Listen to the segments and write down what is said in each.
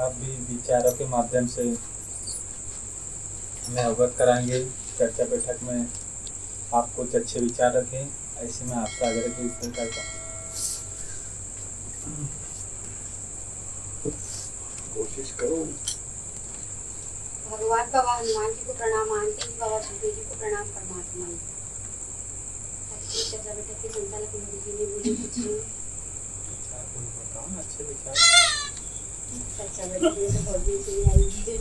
आप भी विचारों के माध्यम से हमें अवगत कराएंगे। चर्चा बैठक में आप कुछ अच्छे विचार रखें, ऐसे में आपसे आग्रह की करता हूँ। कोशिश करो। भगवान बाबा हनुमान जी को प्रणाम, आंटी जी बाबा सुखदेव जी को प्रणाम, परमात्मा चर्चा बैठक के संचालक मोदी जी ने मुझे कुछ बताओ ना अच्छे विचार। चर्चा बैठक में तो बहुत दिन से नहीं आई।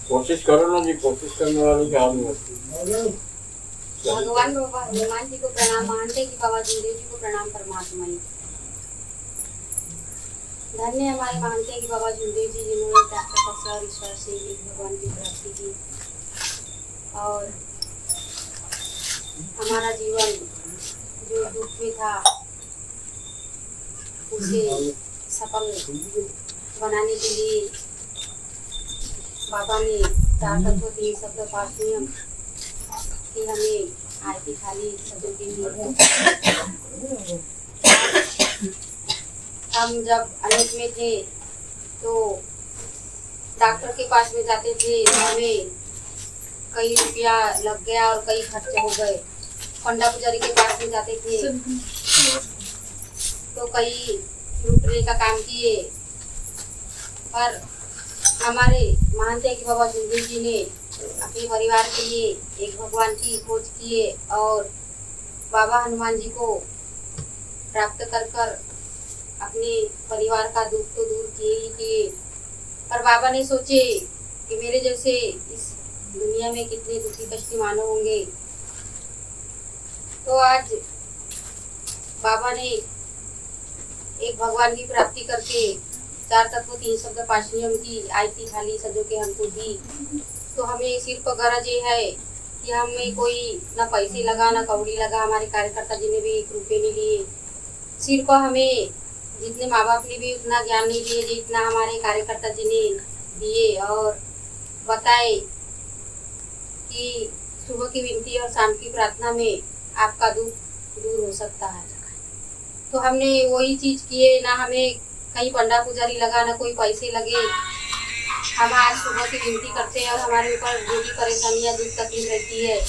कोशिश करो ना जी, कोशिश करने वाले के हाथ में। भगवान बाबा हनुमान जी को प्रणाम, आंटे की बाबा सुखदेव जी को प्रणाम, परमात्मा धन्य हमारे मानते कि बाबा सुखदेव जी जिन्होंने तपस्या और ईश्वर से एक भगवान की प्राप्ति की और हमारा जीवन जो दुख में था उसे सफल बनाने के लिए बाबा ने 4 तत्व 3 शब्द 5 नियम की हमें आरती खाली शब्दों के लिए। हम जब अनेक में थे तो डॉक्टर के पास में जाते थे, हमें कई रुपया लग गया और कई खर्च हो गए। पंडा पुजारी के पास में जाते थे तो कई लूटने का काम किए, पर हमारे मानते कि बाबा सुखदेव जी ने अपने परिवार के लिए एक भगवान की खोज किए और बाबा हनुमान जी को प्राप्त कर अपने परिवार का दुख तो दूर किए ही किए, पर बाबा ने सोचे कि मेरे जैसे इस दुनिया में कितने दुखी कष्टी मानव होंगे। तो आज बाबा ने एक भगवान की प्राप्ति करके 4 तत्व 3 शब्द 5 नियम की आयती खाली सजो के हमको दी। तो हमें सिर्फ गरज ये है कि हमें कोई ना पैसे लगा ना कौड़ी लगा, हमारे कार्यकर्ता जी ने भी 1 रुपये नहीं लिए। सिर्फ हमें जितने माँ बाप ने भी उतना ज्ञान नहीं दिए जितना हमारे कार्यकर्ता जी ने दिए और बताए कि सुबह की विनती और शाम की प्रार्थना में आपका दुख दूर हो सकता है। तो हमने वही चीज किए, ना हमें कहीं पंडा पुजारी लगा ना कोई पैसे लगे। हम आज सुबह की विनती करते हैं और हमारे ऊपर जो भी परेशानियाँ दुख तकलीफ रहती है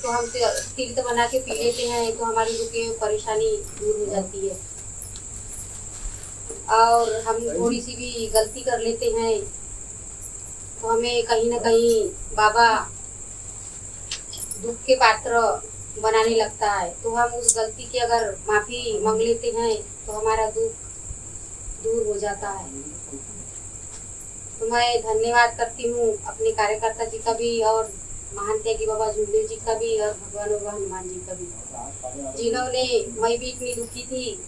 तो हम तीर्थ बना के पी लेते हैं तो हमारी दुख परेशानी दूर हो जाती है। और हम थोड़ी सी भी गलती कर लेते हैं तो हमें कहीं ना कहीं बाबा दुख के पात्र बनाने लगता है। तो हम उस गलती की अगर माफी मांग लेते हैं तो हमारा दुख दूर हो जाता है। तो मैं धन्यवाद करती हूँ अपने कार्यकर्ता जी का भी और महान त्यागी बाबा सुखदेव जी का भी और भगवान बाबा हनुमान जी का भी, जिन्होंने मैं भी इतनी दुखी थी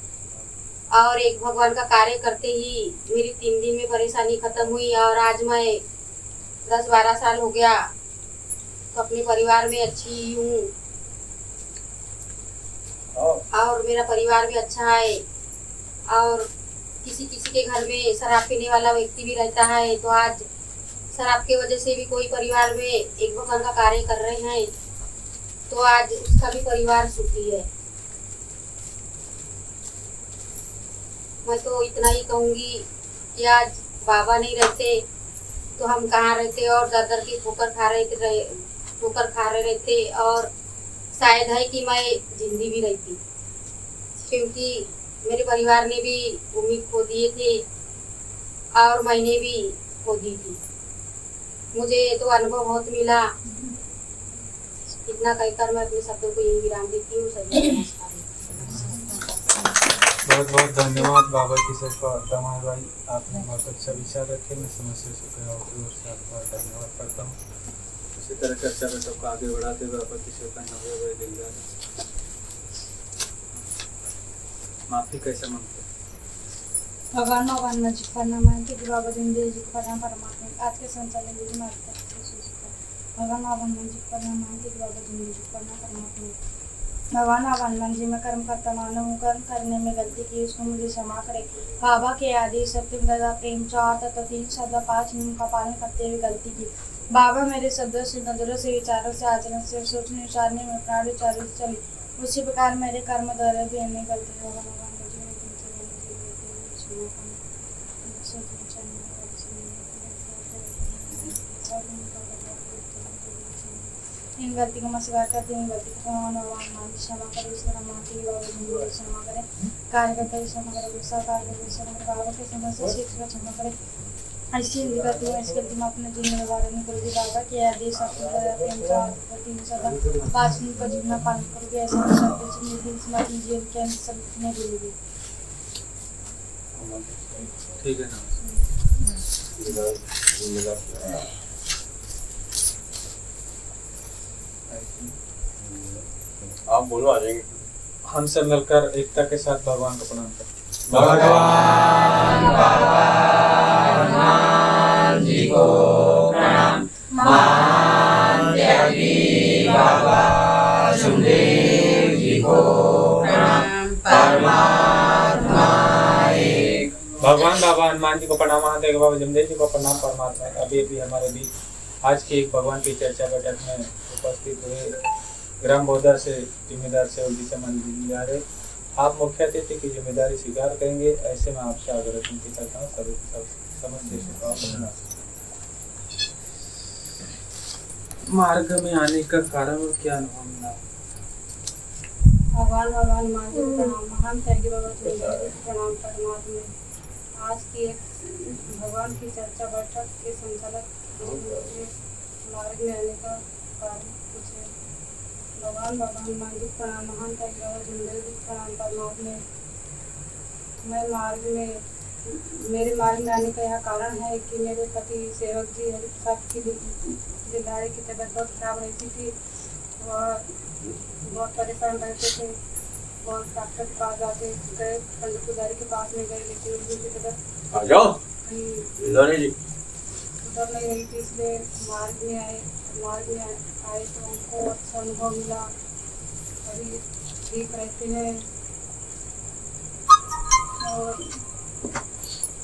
और एक भगवान का कार्य करते ही मेरी 3 दिन में परेशानी खत्म हुई और आज मैं 10-12 साल हो गया तो अपने परिवार में अच्छी हूँ और मेरा परिवार भी अच्छा है। और किसी के घर में शराब पीने वाला व्यक्ति भी रहता है तो आज शराब की वजह से भी कोई परिवार में एक भगवान का कार्य कर रहे हैं तो आज उसका भी परिवार सुखी है। मैं तो इतना ही कहूँगी कि आज बाबा नहीं रहते तो हम कहाँ रहते और दर दर की ठोकर खा रहे रहते और शायद है कि मैं जिंदी भी रहती, क्योंकि मेरे परिवार ने भी उम्मीद खो दिए थे और मैंने भी खो दी थी। मुझे तो अनुभव बहुत मिला। इतना कहकर मैं अपने शब्दों को यही विराम देती हूँ। सभी नमस्कार। बहुत बहुत धन्यवाद बाबा किशोर दमाल भाई, आपने बहुत अच्छा विचार रखे। मैं समस्या से आपका धन्यवाद करता हूँ। इसी तरह चर्चा बैठक को आगे बढ़ाते हुए बाबा किशोर का माफी कैसे मांगते भगवान भगवान जी का नाम है कि बाबा सुखदेव जी का नाम परमात्मा आज के संचालन जी भगवान भगवान जी का नाम है कि बाबा सुखदेव जी का नाम परमात्मा भगवान हनुमान जी में कर्म करता मानव हूँ, कर्म करने में गलती की उसको मुझे क्षमा करे। बाबा के आदेश सत्य दया प्रेम 4 तत्व 3 शब्द 5 नियम का पालन करते हुए गलती की। बाबा मेरे शब्दों से नजरों से विचारों से आचरण से सोचने विचारने में प्राण विचारों से चली, उसी प्रकार मेरे कर्म द्वारा भी अन्य गलती होगा। भगवान इन गलती को मैं स्वीकार करती हूँ, इन गलती को भगवान मान क्षमा करे, ईश्वर मानती है बाबा जिंदगी क्षमा करे, कार्यकर्ता क्षमा करे, गुस्सा कार्यकर्ता क्षमा करे, बाबा के समस्या शिक्षा क्षमा करे। ऐसी गलती में इस गलती में अपने जिम्मेदार नहीं करोगी बाबा कि आदेश आपको सदा 5 मिनट का जीवन पालन करोगे, ऐसा नहीं जीवन के अंत सब नहीं भूलोगी। ठीक है ना। आप बोलो, आ जाएंगे। हम सब मिलकर एकता के साथ भगवान को प्रणाम करते हैं। भगवान हनुमान जी को प्रणाम। महान त्यागी बाबा सुखदेव जी को प्रणाम। परमात्मा एक। भगवान बाबा हनुमान जी को प्रणाम, महादेव बाबा जमदेव जी को प्रणाम। परमात्मा अभी भी हमारे बीच आज की एक भगवान की चर्चा बैठक में उपस्थित हुए ग्राम बौद्धा से जिम्मेदार सेवक जी से मंदिर जा रहे, आप मुख्य अतिथि की जिम्मेदारी स्वीकार करेंगे, ऐसे में आपसे आग्रह विनती करता हूँ सभी समझ। मार्ग में आने का कारण और क्या अनुभव मिला? भगवान मान जी प्रणाम। महान त्यागी बाबा प्रणाम। परमात्मा आज की एक भगवान की चर्चा बैठक के संचालक मार्ग में आने का कारण पूछे। भगवान हनुमान जी प्रणाम। महान त्यागी बाबा जिंदगी प्रणाम। परमात्मा मैं मेरे मार्ग में आने का यह कारण है कि मेरे पति सेवक जी हरिप्रसाद की दिलदारी की तबीयत बहुत खराब रहती थी, वह बहुत परेशान रहते थे, बहुत डॉक्टर के पास जाते गए, पंडित पुजारी के पास में गए, लेकिन उनकी तबीयत आ जाओ उधर नहीं रही थी, इसलिए मार्ग में आए तो उनको अच्छा अनुभव मिला, अभी ठीक रहते हैं। और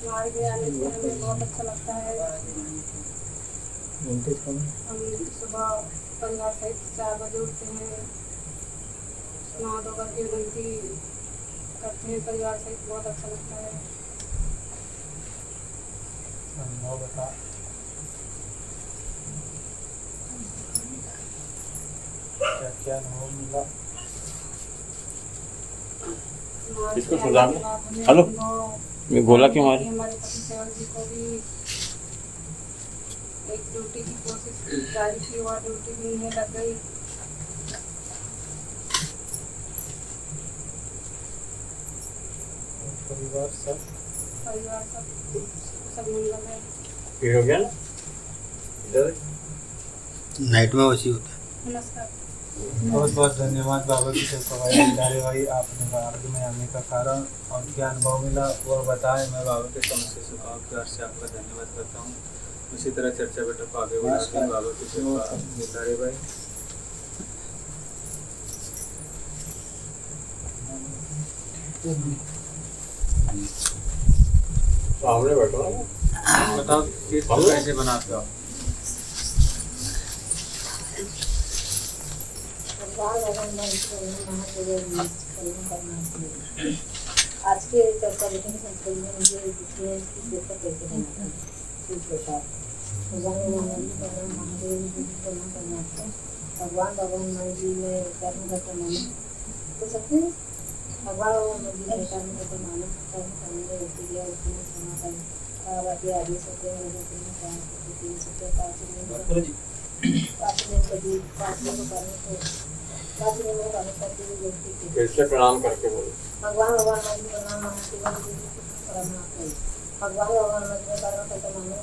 मार्ग में आने से हमें बहुत अच्छा लगता है। हम सुबह परिवार सहित 4 बजे उठते हैं, नहा धो करके विनती करते हैं परिवार सहित, बहुत अच्छा लगता है। अनुभव बता। क्या अनुभव मिला? इसको सुधार लो। हेलो, मैं बोला क्यों आज? हमारे पति सेवक जी को भी एक ड्यूटी की कोशिश जारी की, वह ड्यूटी भी नहीं लग गई। परिवार सब मंगल है। ये हो गया ना? इधर नाइट में वैसे होता है। नमस्कार। बहुत बहुत धन्यवाद बाबा की सेवा भाई, आपने मार्ग में आने का कारण और क्या अनुभव मिला वह बताएं। मैं बाबा के समस्या सुखाव प्यार से आपका धन्यवाद करता हूँ। इसी तरह चर्चा बैठक को आगे बढ़ाते हैं। बाबा की सेवा भाई। सामने बैठो ना, बताओ चीज को कैसे बनाते हो? आज के चर्चा बैठक के संस्कृति में मुझे पूछे कि पेपर कैसे बनाते हैं। भगवान महादेव जी प्रणाम करना है। भगवान जी में कर्म करता मानो तो सकते हैं। भगवान जी में कर्म करता मानो कर्म करने वैसे दिया उसने क्षमा कर बाकी आदेश होते हैं। कैसे प्रणाम करके बोलो। भगवान जी प्रणाम। भगवान जी में कर्म करता मानो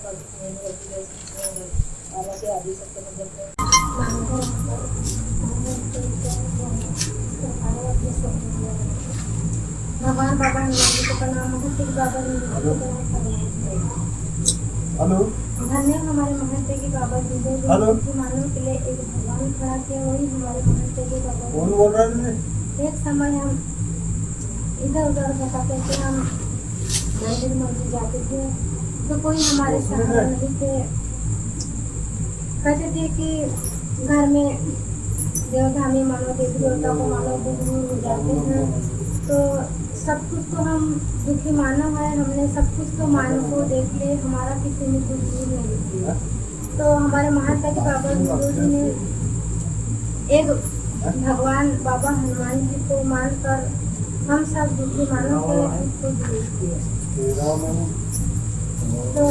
बाबा के आदेश होते हैं। भगवान बाबा हनुमान जी को प्रणाम। बाबा हेलो, धन्य हमारे महंत की बाबा जी जो मानव के लिए एक भगवान खड़ा किया, वही हमारे महंत के बाबा। कौन बोल रहा है? एक समय हम इधर उधर भटकते थे, हम मंदिर मस्जिद जाते थे तो कोई हमारे सहारा नहीं थे। कहते थे कि घर में देवधामी मानो, देवी देवता को मानो, दूर हो जाते हैं तो सब कुछ तो हम दुखी मानव है, हमने सब कुछ तो मानव को देख लिए, हमारा किसी ने कुछ भी नहीं किया। तो हमारे महात्मा के बाबा गुरु जी ने एक भगवान बाबा हनुमान जी को मानकर हम सब दुखी मानव के दुख को दूर किए। तो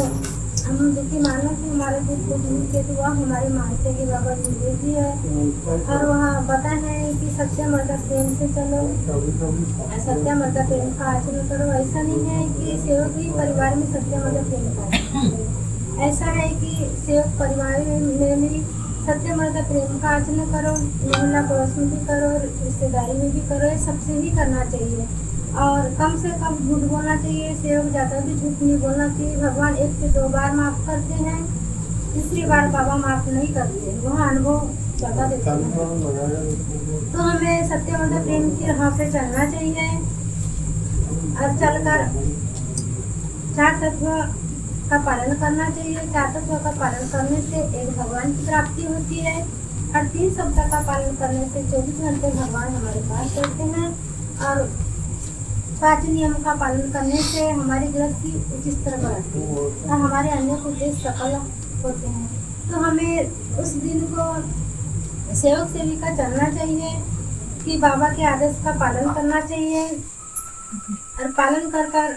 हम दुखी मानो कि हमारे दुख को दूर किए, तो वह हमारे महात्मा के बाबा गुरु जी है। और वहाँ बताए हैं कि सत्यम अर्थात प्रेम से चलो, सत्यम अर्थात प्रेम का आचरण करो। ऐसा नहीं है कि सेवक ही परिवार में सत्यम अर्थात प्रेम का आचरण करो। ऐसा है कि सेवक परिवार में भी सत्यम अर्थात प्रेम का आचरण करो, मोहल्ला पड़ोस में भी करो, रिश्तेदारी में भी करो, ये सबसे ही करना चाहिए। और कम से कम झूठ बोलना चाहिए, सेवक ज़्यादा भी झूठ नहीं बोलना चाहिए। भगवान 1 से 2 बार माफ़ करते हैं, तीसरी बार बाबा माफ़ नहीं करते, वह अनुभव बता देते हैं। तो हमें सत्यम अर्थात प्रेम की राह पे चलना चाहिए और चलकर 4 तत्व का पालन करना चाहिए। 4 तत्व का पालन करने से एक भगवान की प्राप्ति होती है और 3 सप्ताह का पालन करने से 24 घंटे भगवान हमारे पास रहते हैं। और 5 नियम का पालन करने से हमारी गृहस्थी उचित तरह बढ़ती है और हमारे अन्य उद्देश्य सफल होते हैं। तो हमें उस दिन को सेवक सेविका चलना चाहिए कि बाबा के आदेश का पालन करना चाहिए और पालन करना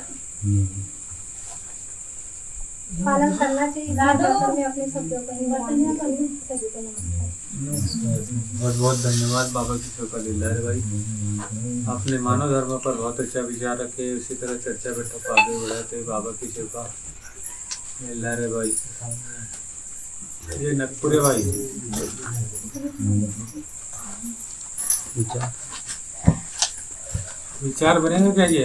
चाहिए। मैं अपने शब्दों को ही सभी को नमस्कार। बहुत बहुत धन्यवाद बाबा की सेवा दिलदार भाई। आपने मानव धर्म पर बहुत अच्छा विचार रखे, उसी तरह चर्चा बैठक आगे बढ़ाते बाबा की सेवा दिलदार भाई। ये नगपुरे भाई विचार बनेगा क्या जी?